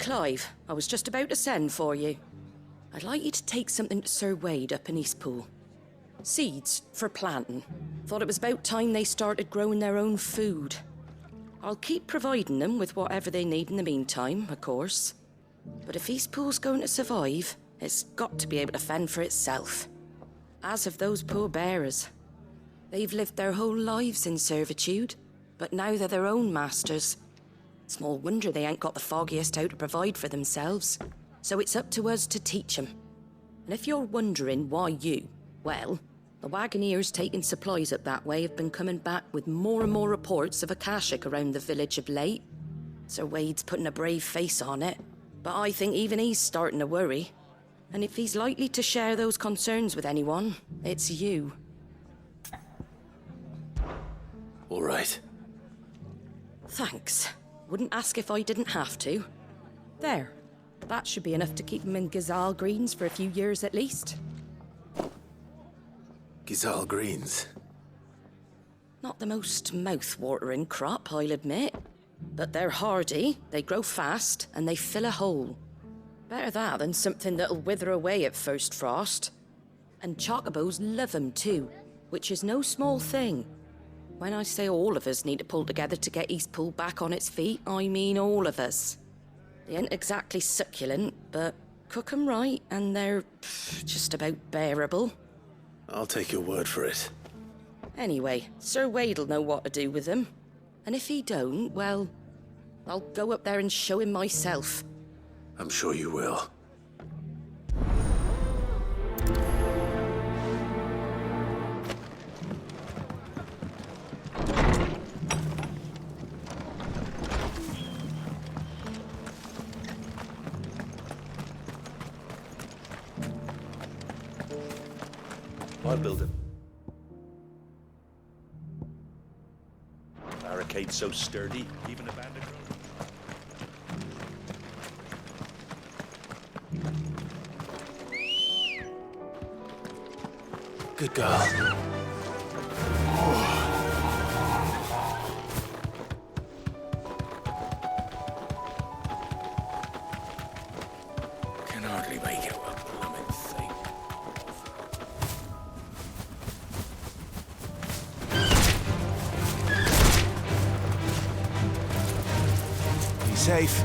Clive, I was just about to send for you. I'd like you to take something to Sir Wade up in Eastpool. Seeds for planting. Thought it was about time they started growing their own food. I'll keep providing them with whatever they need in the meantime, of course. But if Eastpool's going to survive, it's got to be able to fend for itself. As of those poor bearers. They've lived their whole lives in servitude, but now they're their own masters. Small wonder they ain't got the foggiest how to provide for themselves. So it's up to us to teach them. And if you're wondering why you, well, the Wagoneers taking supplies up that way have been coming back with more and more reports of Akashic around the village of late. Sir Wade's putting a brave face on it, but I think even he's starting to worry. And if he's likely to share those concerns with anyone, it's you. All right. Thanks. Wouldn't ask if I didn't have to. There. That should be enough to keep him in Gazal Greens for a few years at least. Gazal Greens. Not the most mouth-watering crop, I'll admit. But they're hardy, they grow fast, and they fill a hole. Better that than something that'll wither away at first frost. And chocobos love 'em too, which is no small thing. When I say all of us need to pull together to get Eastpool back on its feet, I mean all of us. They ain't exactly succulent, but cook 'em right, and they're just about bearable. I'll take your word for it. Anyway, Sir Wade'll know what to do with them. And if he don't, well, I'll go up there and show him myself. I'm sure you will. I'll build it. Barricade so sturdy, even a bandit Good girl. Can hardly make it up, blooming thing. Be safe.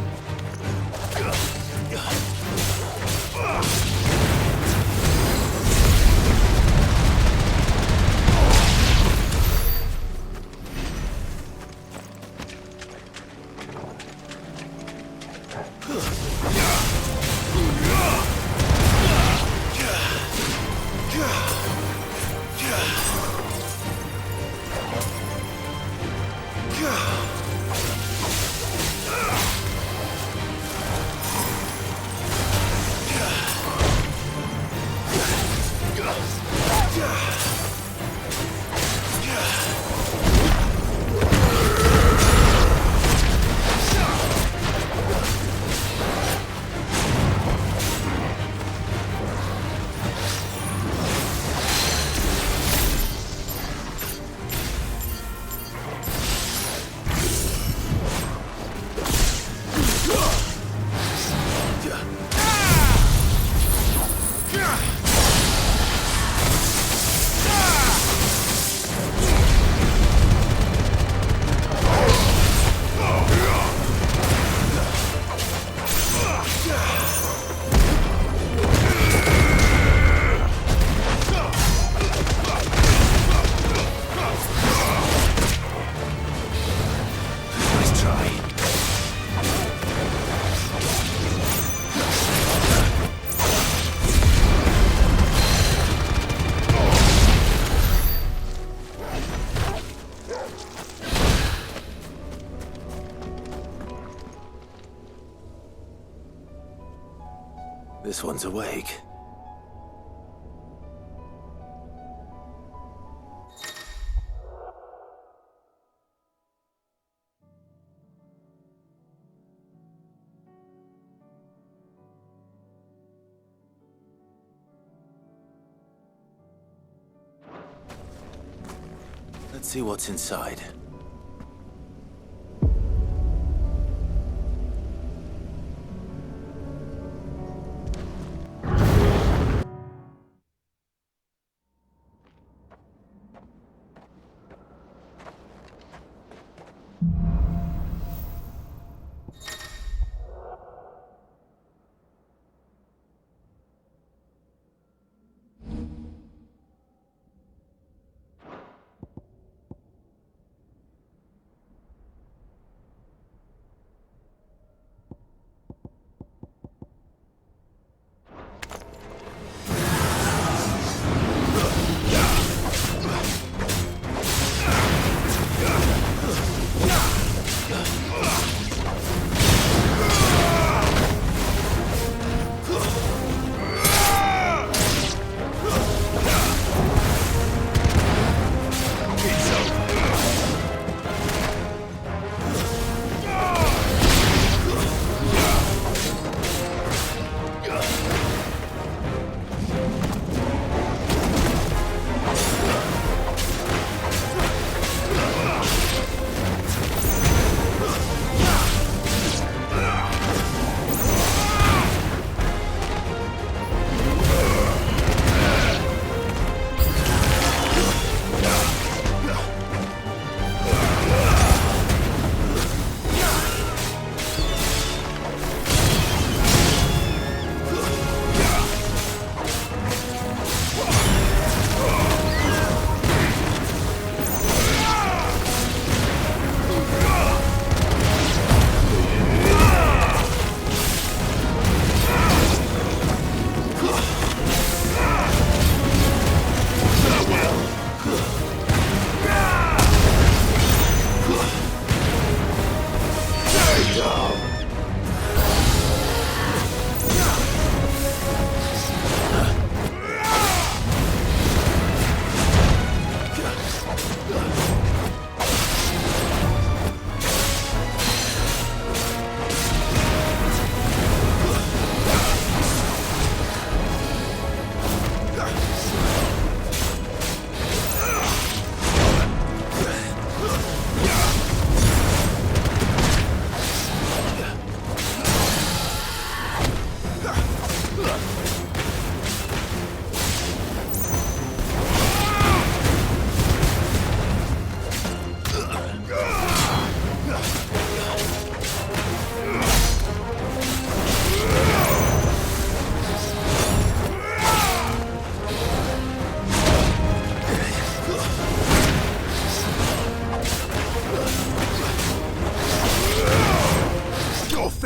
This one's awake. Let's see what's inside.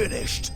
finished.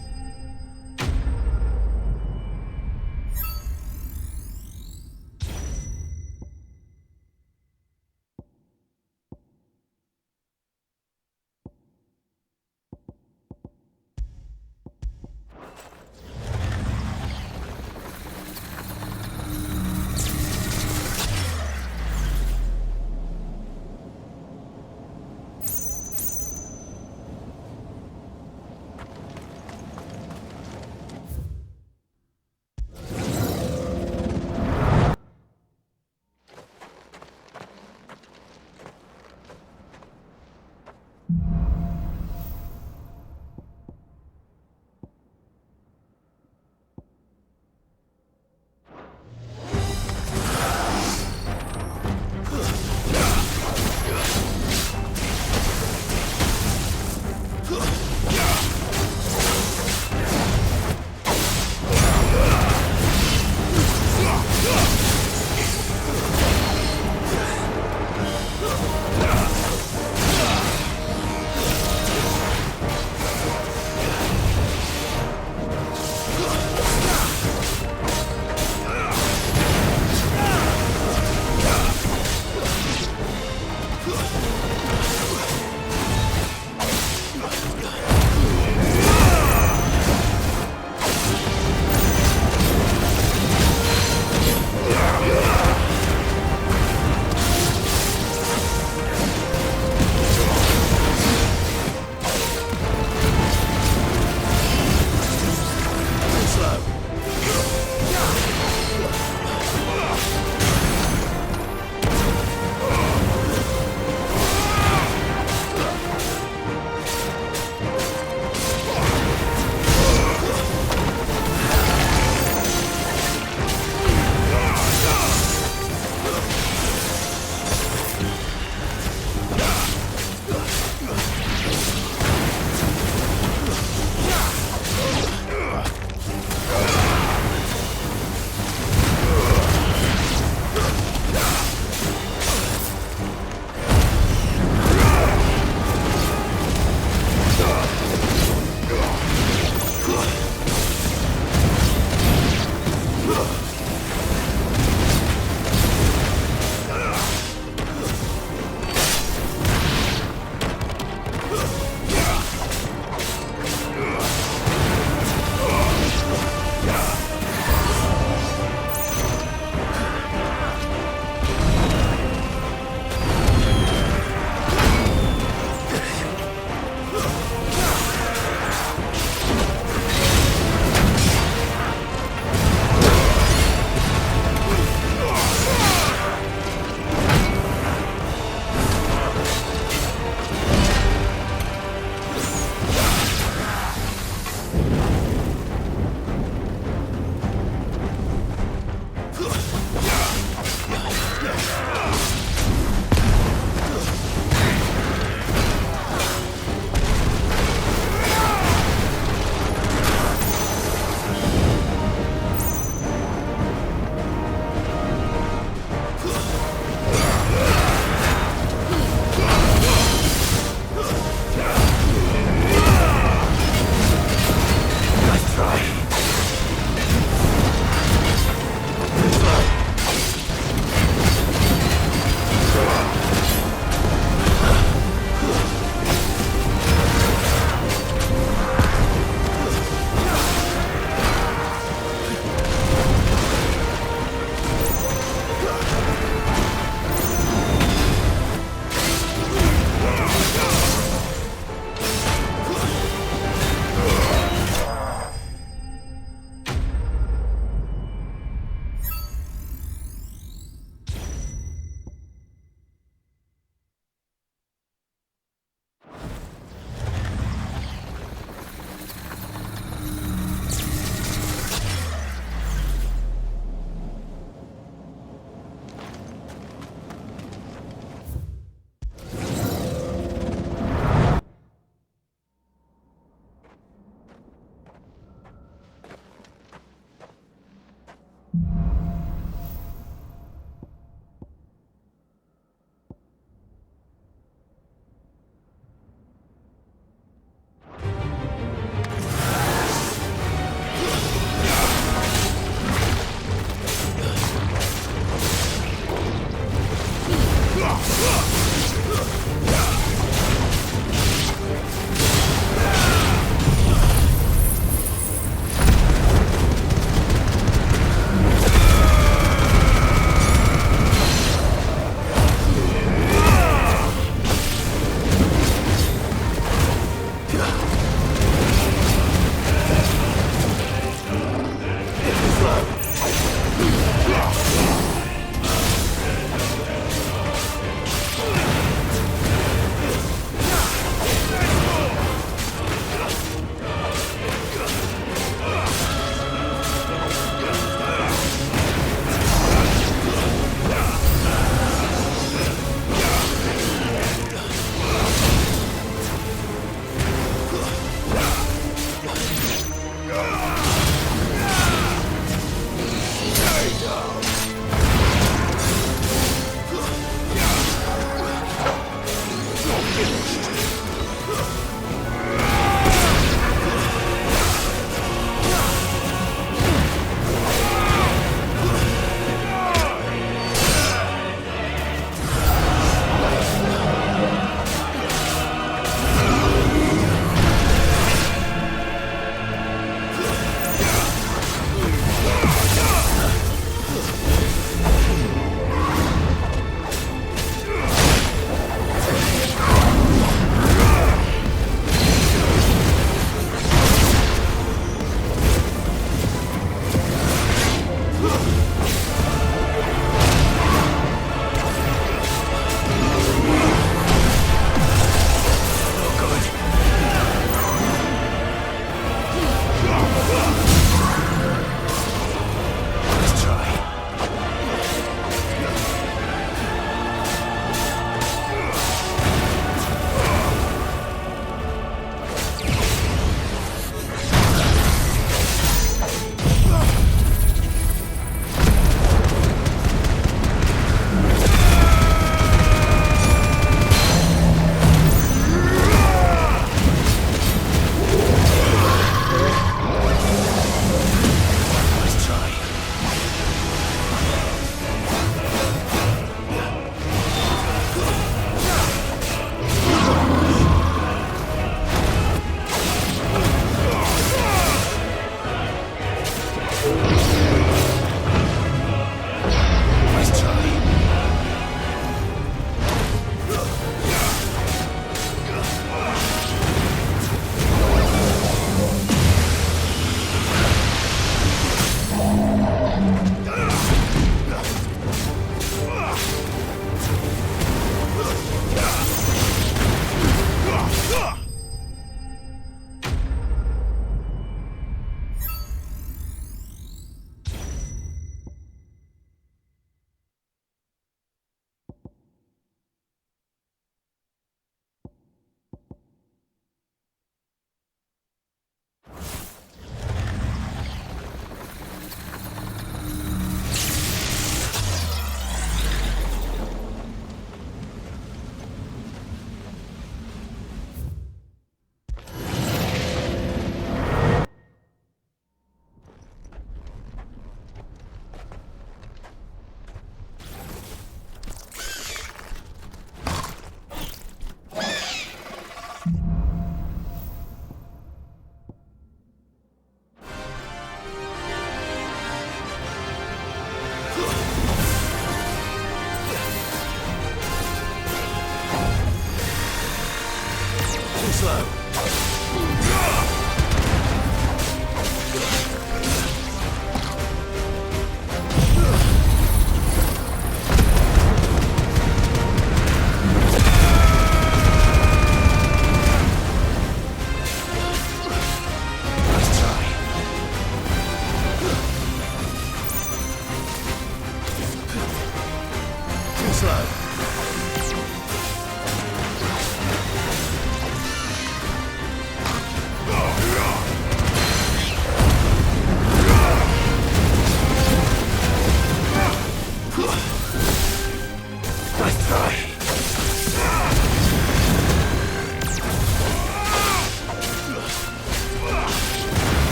slow.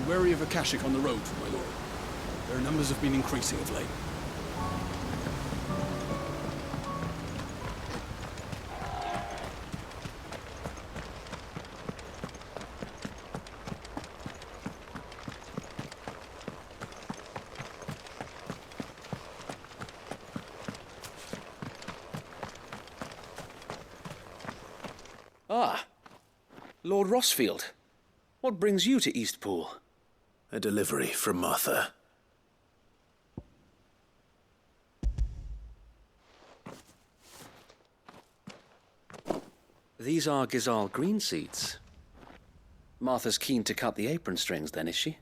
Wary of Akashic on the road, my lord. Their numbers have been increasing of late. Ah, Lord Rossfield. What brings you to Eastpool? A delivery from Martha. These are Gizal green seeds. Martha's keen to cut the apron strings, then, is she?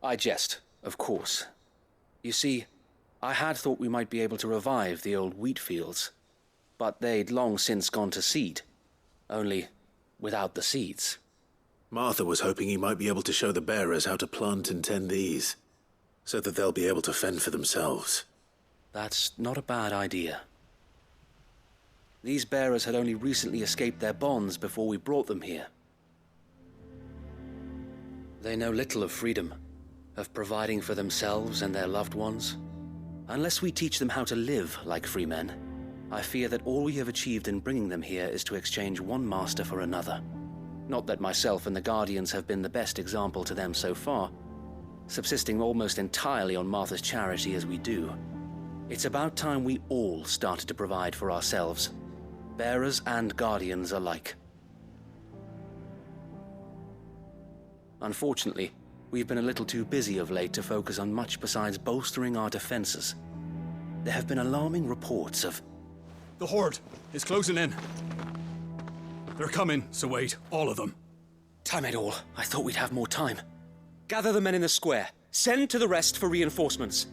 I jest, of course. You see, I had thought we might be able to revive the old wheat fields, but they'd long since gone to seed, only without the seeds. Martha was hoping he might be able to show the bearers how to plant and tend these, so that they'll be able to fend for themselves. That's not a bad idea. These bearers had only recently escaped their bonds before we brought them here. They know little of freedom, of providing for themselves and their loved ones. Unless we teach them how to live like free men, I fear that all we have achieved in bringing them here is to exchange one master for another. Not that myself and the Guardians have been the best example to them so far, subsisting almost entirely on Martha's charity as we do. It's about time we all started to provide for ourselves, bearers and Guardians alike. Unfortunately, we've been a little too busy of late to focus on much besides bolstering our defenses. There have been alarming reports of... The Horde is closing in. They're coming, so wait, all of them. Damn it all, I thought we'd have more time. Gather the men in the square. Send to the rest for reinforcements.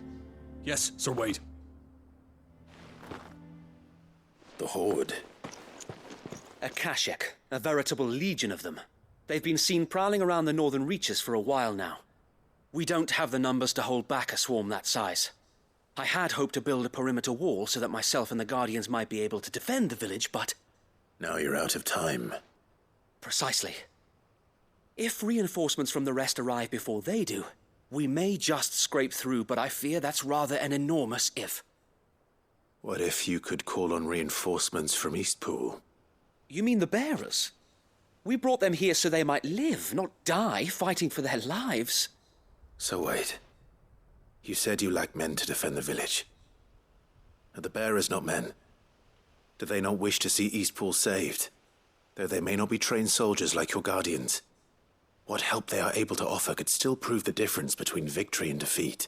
Yes, Sir Wade. The Horde. Akashic, a veritable legion of them. They've been seen prowling around the northern reaches for a while now. We don't have the numbers to hold back a swarm that size. I had hoped to build a perimeter wall so that myself and the Guardians might be able to defend the village, but... Now you're out of time. Precisely. If reinforcements from the rest arrive before they do, we may just scrape through, but I fear that's rather an enormous if. What if you could call on reinforcements from Eastpool? You mean the bearers? We brought them here so they might live, not die, fighting for their lives. So wait. You said you lack men to defend the village. Are the bearers not men? Do they not wish to see Eastpool saved? Though they may not be trained soldiers like your Guardians. What help they are able to offer could still prove the difference between victory and defeat.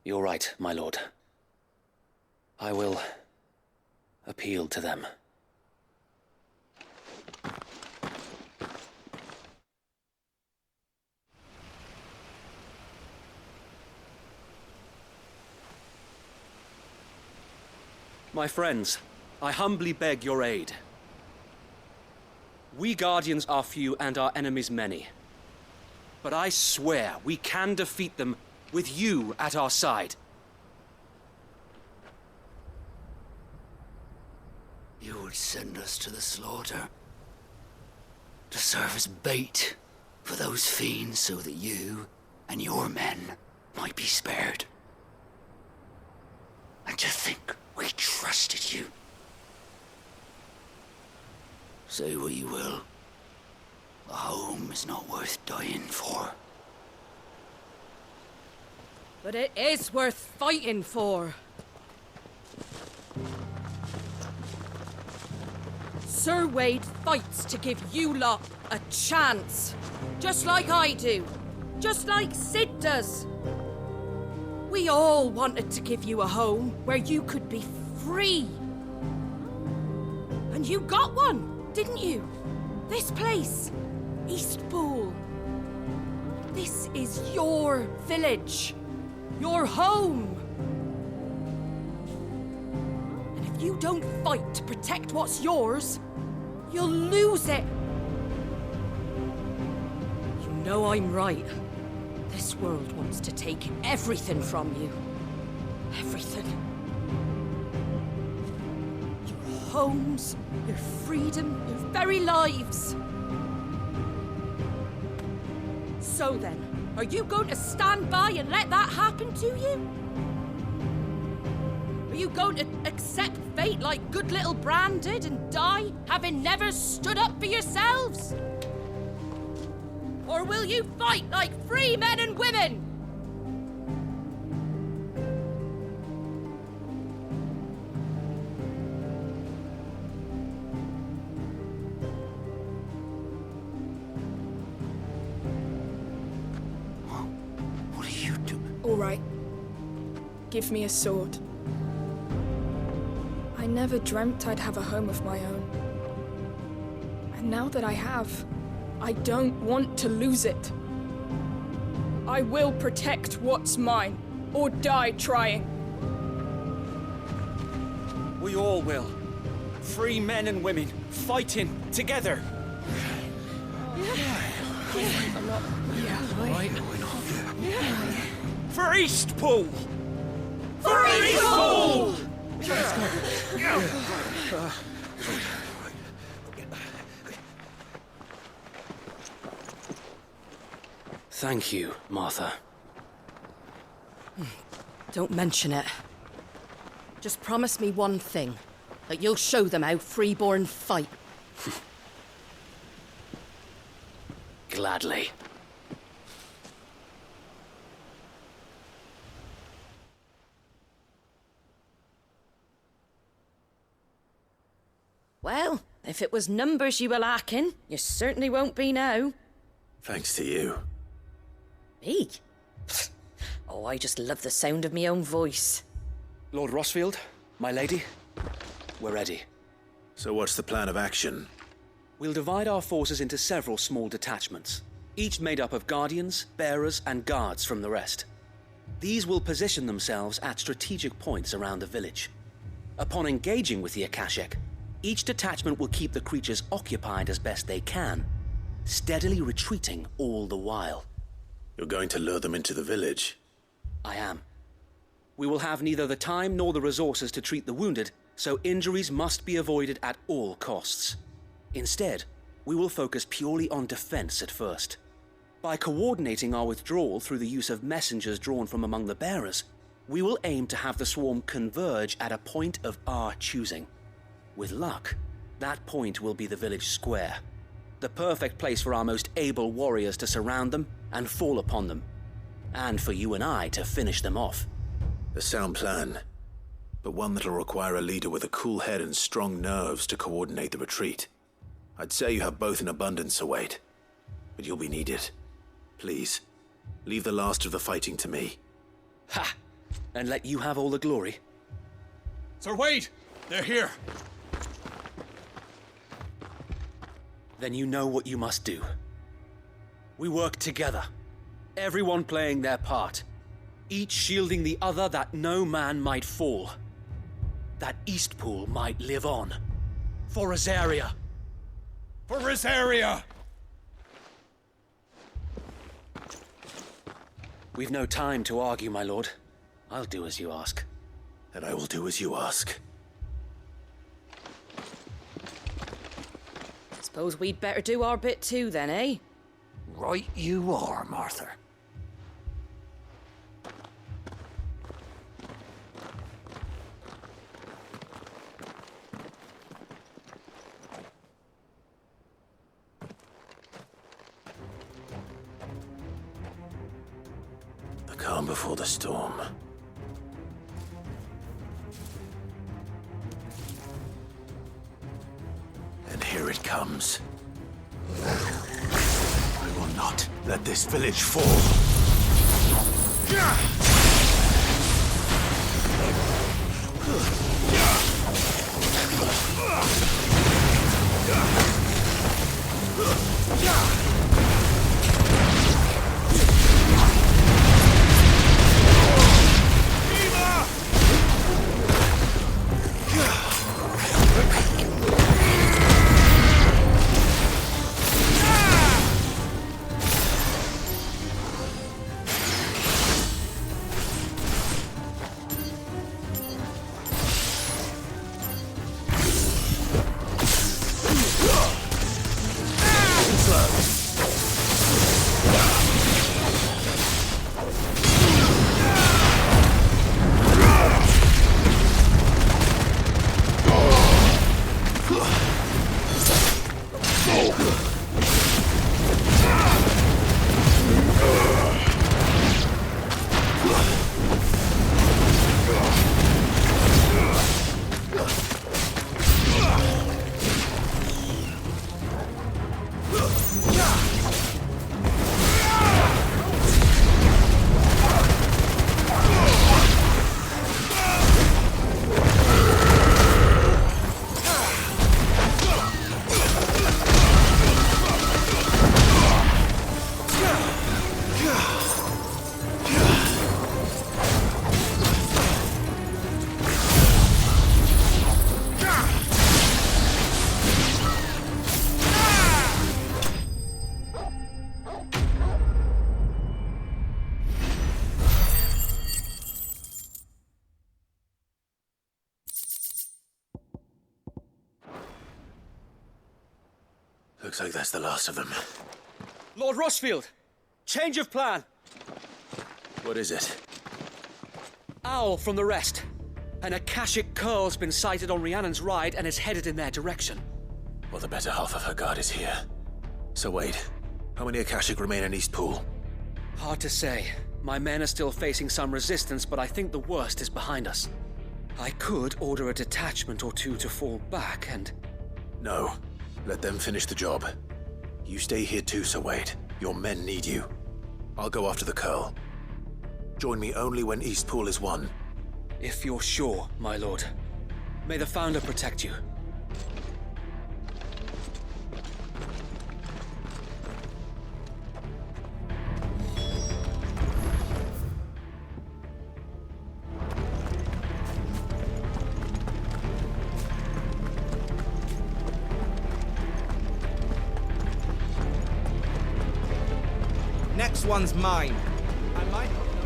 You're right, my lord. I will appeal to them. My friends, I humbly beg your aid. We Guardians are few and our enemies many. But I swear we can defeat them with you at our side. You would send us to the slaughter, to serve as bait for those fiends so that you and your men might be spared. And to think we trusted you. Say what you will, a home is not worth dying for. But it is worth fighting for. Sir Wade fights to give you lot a chance. Just like I do. Just like Sid does. We all wanted to give you a home where you could be free. And you got one, didn't you? This place, Eastpool. This is your village. Your home. And if you don't fight to protect what's yours, you'll lose it. You know I'm right. This world wants to take everything from you. Everything. Your homes, your freedom, your very lives. So then, are you going to stand by and let that happen to you? Are you going to accept fate like good little Bran did and die, having never stood up for yourselves? Or will you fight like free men and women? What are you doing? All right. Give me a sword. I never dreamt I'd have a home of my own. And now that I have, I don't want to lose it. I will protect what's mine, or die trying. We all will. Free men and women, fighting together. For Eastpool! For Eastpool! Thank you, Martha. Don't mention it. Just promise me one thing. That you'll show them how freeborn fight. Gladly. Well, if it was numbers you were lacking, you certainly won't be now. Thanks to you. Me? Oh, I just love the sound of my own voice. Lord Rossfield, my lady, we're ready. So what's the plan of action? We'll divide our forces into several small detachments, each made up of guardians, bearers, and guards from the rest. These will position themselves at strategic points around the village. Upon engaging with the Akashic, each detachment will keep the creatures occupied as best they can, steadily retreating all the while. You're going to lure them into the village? I am. We will have neither the time nor the resources to treat the wounded, so injuries must be avoided at all costs. Instead, we will focus purely on defense at first. By coordinating our withdrawal through the use of messengers drawn from among the bearers, we will aim to have the swarm converge at a point of our choosing. With luck, that point will be the village square, the perfect place for our most able warriors to surround them and fall upon them, and for you and I to finish them off. A sound plan, but one that'll require a leader with a cool head and strong nerves to coordinate the retreat. I'd say you have both in abundance, Sir Wade, but you'll be needed. Please, leave the last of the fighting to me. Ha! And let you have all the glory. Sir Wade! They're here! Then you know what you must do. We work together, everyone playing their part, each shielding the other that no man might fall. that Eastpool might live on. For Rosaria. For Rosaria! We've no time to argue, my lord. I'll do as you ask. And I will do as you ask. Suppose we'd better do our bit too then, eh? Right you are, Martha. The calm before the storm. And here it comes. I will not let this village fall. Looks like that's the last of them. Lord Rossfield! Change of plan! What is it? Owl from the rest. An Akashic curl's been sighted on Rhiannon's ride and is headed in their direction. Well, the better half of her guard is here. So wait, how many Akashic remain in Eastpool? Hard to say. My men are still facing some resistance, but I think the worst is behind us. I could order a detachment or two to fall back and... No. Let them finish the job. You stay here too, Sir Wade. Your men need you. I'll go after the Curl. Join me only when Eastpool is won. If you're sure, my lord. May the Founder protect you. Next one's mine. I might not know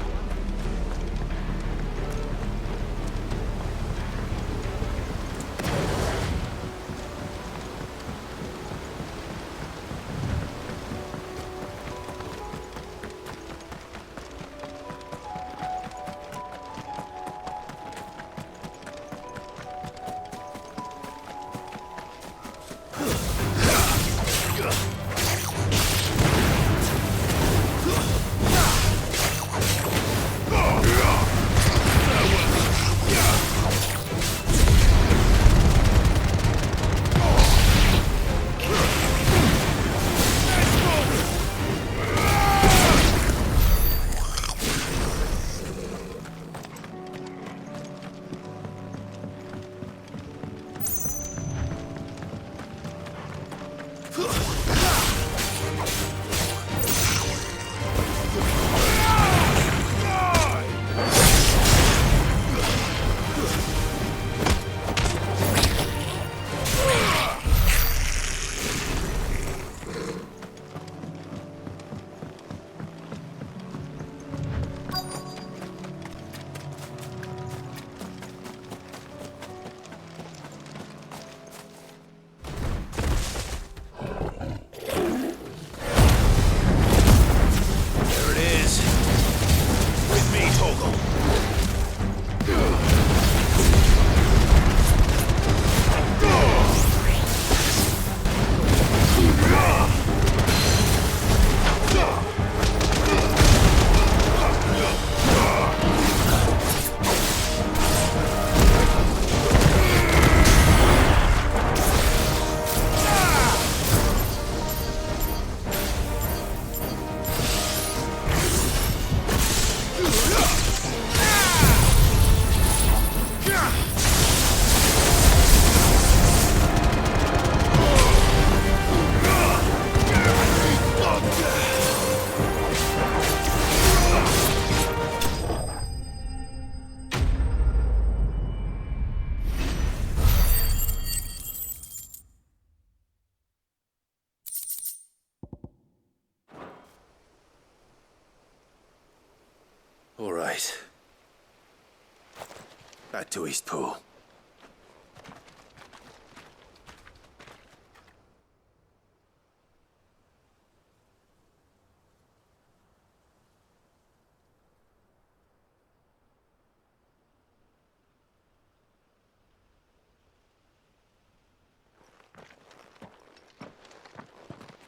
Back to Eastpool.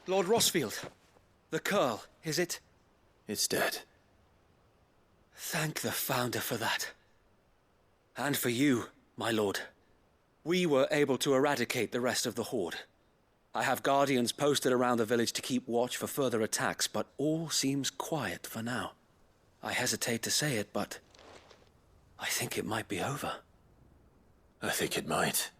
Lord Rossfield, the Curl, is it? It's dead. Thank the Founder for that. And for you, my lord. We were able to eradicate the rest of the Horde. I have guardians posted around the village to keep watch for further attacks, but all seems quiet for now. I hesitate to say it, but I think it might be over. I think it might.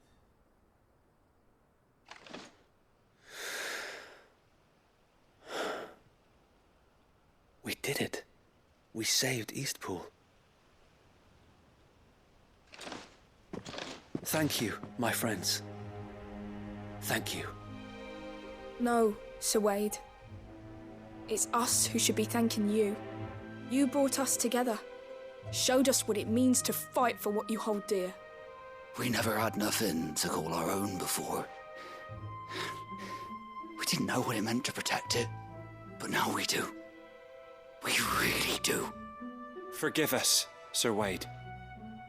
We did it. We saved Eastpool. Thank you, my friends. Thank you. No, Sir Wade. It's us who should be thanking you. You brought us together. Showed us what it means to fight for what you hold dear. We never had nothing to call our own before. We didn't know what it meant to protect it, but now we do. We really do. Forgive us, Sir Wade.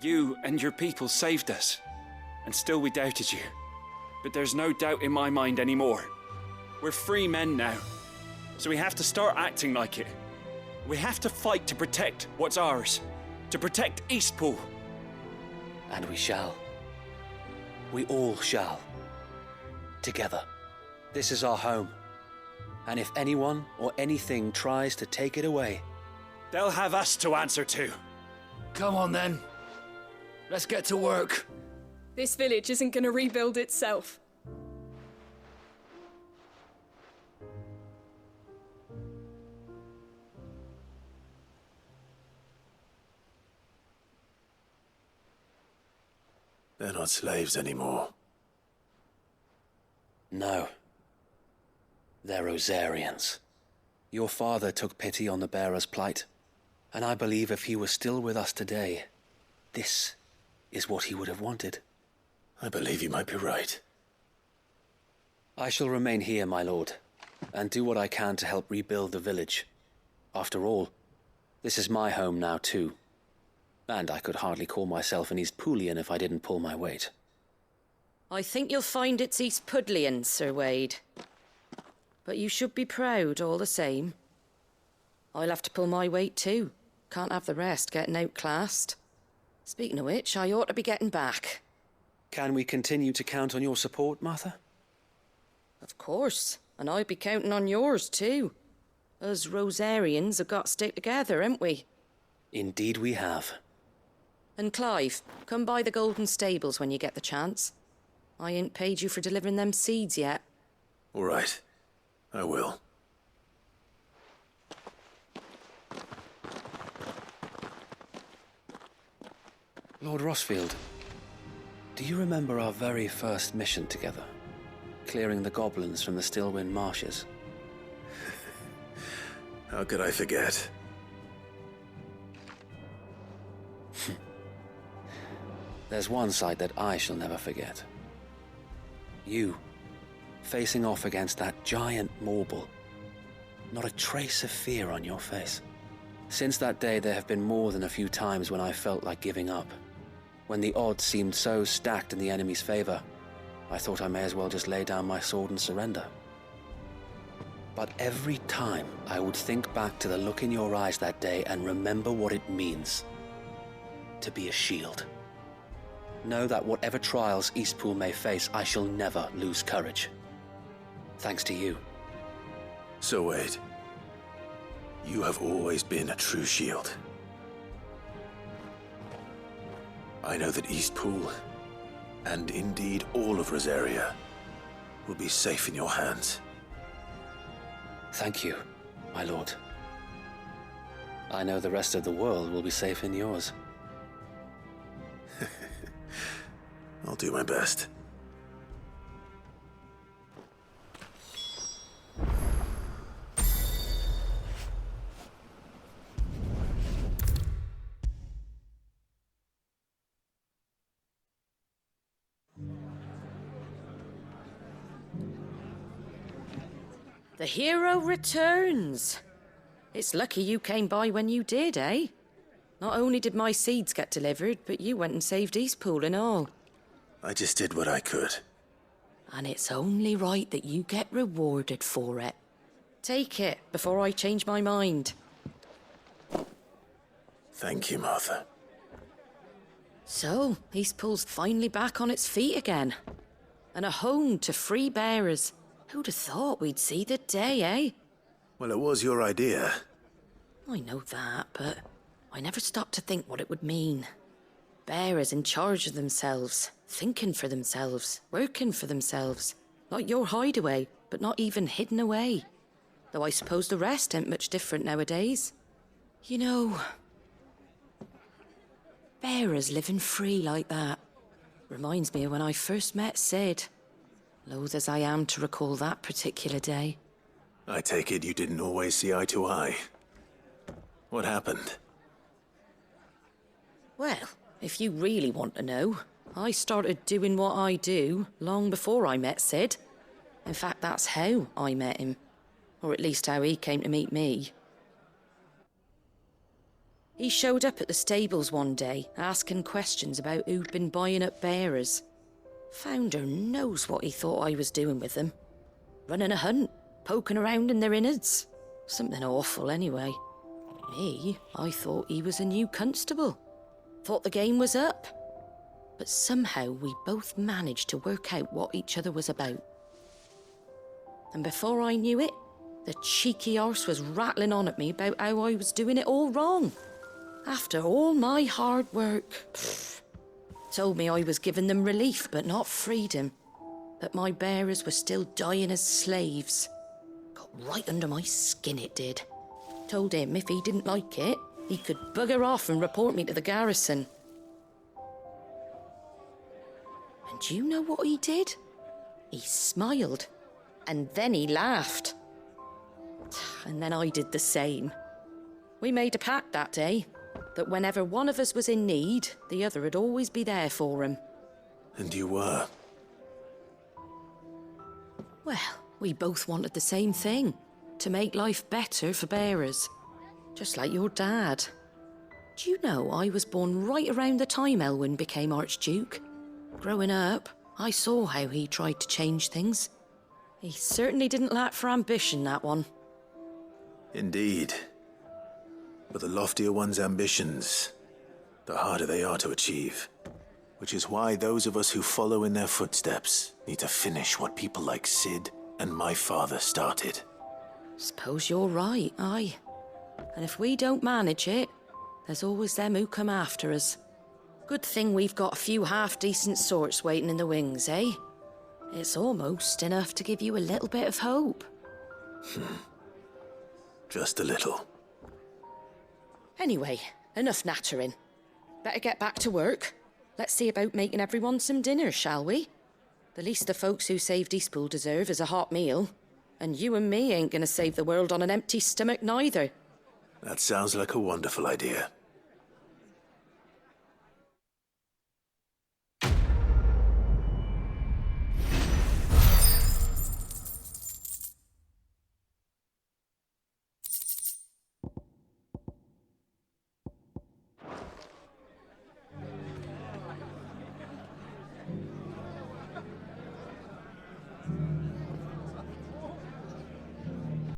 You and your people saved us, and still we doubted you. But there's no doubt in my mind anymore. We're free men now, so we have to start acting like it. We have to fight to protect what's ours, to protect Eastpool. And we shall. We all shall. Together. This is our home. And if anyone or anything tries to take it away, they'll have us to answer to. Come on then. Let's get to work. This village isn't going to rebuild itself. They're not slaves anymore. no. They're Rosarians. Your father took pity on the bearer's plight, and I believe if he were still with us today, this is what he would have wanted. I believe you might be right. I shall remain here, my lord, and do what I can to help rebuild the village. After all, this is my home now too, and I could hardly call myself an Eastpoolian if I didn't pull my weight. I think you'll find it's Eastpudlian, Sir Wade. But you should be proud all the same. I'll have to pull my weight too. Can't have the rest getting outclassed. Speaking of which, I ought to be getting back. Can we continue to count on your support, Martha? Of course, and I'd be counting on yours too. Us Rosarians have got to stick together, haven't we? Indeed we have. And Clive, come by the Golden Stables when you get the chance. I ain't paid you for delivering them seeds yet. All right. I will. Lord Rossfield, do you remember our very first mission together? Clearing the goblins from the Stillwind marshes? How could I forget? There's one sight that I shall never forget. You, facing off against that giant Morble. Not a trace of fear on your face. Since that day, there have been more than a few times when I felt like giving up. When the odds seemed so stacked in the enemy's favor, I thought I may as well just lay down my sword and surrender. But every time, I would think back to the look in your eyes that day and remember what it means to be a shield. Know that whatever trials Eastpool may face, I shall never lose courage. Thanks to you. So Wade, you have always been a true shield. I know that Eastpool, and indeed all of Rosaria, will be safe in your hands. Thank you, my lord. I know the rest of the world will be safe in yours. I'll do my best. The hero returns. It's lucky you came by when you did, eh? Not only did my seeds get delivered, but you went and saved Eastpool and all. I just did what I could. And it's only right that you get rewarded for it. Take it before I change my mind. Thank you, Martha. So, Eastpool's finally back on its feet again. And a home to free bearers. Who'd have thought we'd see the day, eh? Well, it was your idea. I know that, but I never stopped to think what it would mean. Bearers in charge of themselves, thinking for themselves, working for themselves. Like your hideaway, but not even hidden away. Though I suppose the rest ain't much different nowadays. You know, bearers living free like that reminds me of when I first met Sid. Loath as I am to recall that particular day. I take it you didn't always see eye to eye. What happened? Well, if you really want to know, I started doing what I do long before I met Sid. In fact, that's how I met him. Or at least how he came to meet me. He showed up at the stables one day, asking questions about who'd been buying up bearers. Founder knows what he thought I was doing with them. Running a hunt, poking around in their innards. Something awful, anyway. Me, I thought he was a new constable. Thought the game was up. But somehow we both managed to work out what each other was about. And before I knew it, the cheeky arse was rattling on at me about how I was doing it all wrong. After all my hard work. Told me I was giving them relief, but not freedom. That my bearers were still dying as slaves. Got right under my skin, it did. Told him if he didn't like it, he could bugger off and report me to the garrison. And do you know what he did? He smiled. And then he laughed. And then I did the same. We made a pact that day, that whenever one of us was in need, the other would always be there for him. And you were? Well, we both wanted the same thing. To make life better for bearers. Just like your dad. Do you know I was born right around the time Elwyn became Archduke? Growing up, I saw how he tried to change things. He certainly didn't lack for ambition, that one. Indeed. But the loftier one's ambitions, the harder they are to achieve. Which is why those of us who follow in their footsteps need to finish what people like Sid and my father started. Suppose you're right, aye. And if we don't manage it, there's always them who come after us. Good thing we've got a few half-decent sorts waiting in the wings, eh? It's almost enough to give you a little bit of hope. Just a little. Anyway, enough nattering. Better get back to work. Let's see about making everyone some dinner, shall we? The least the folks who saved Eastpool deserve is a hot meal. And you and me ain't gonna save the world on an empty stomach neither. That sounds like a wonderful idea.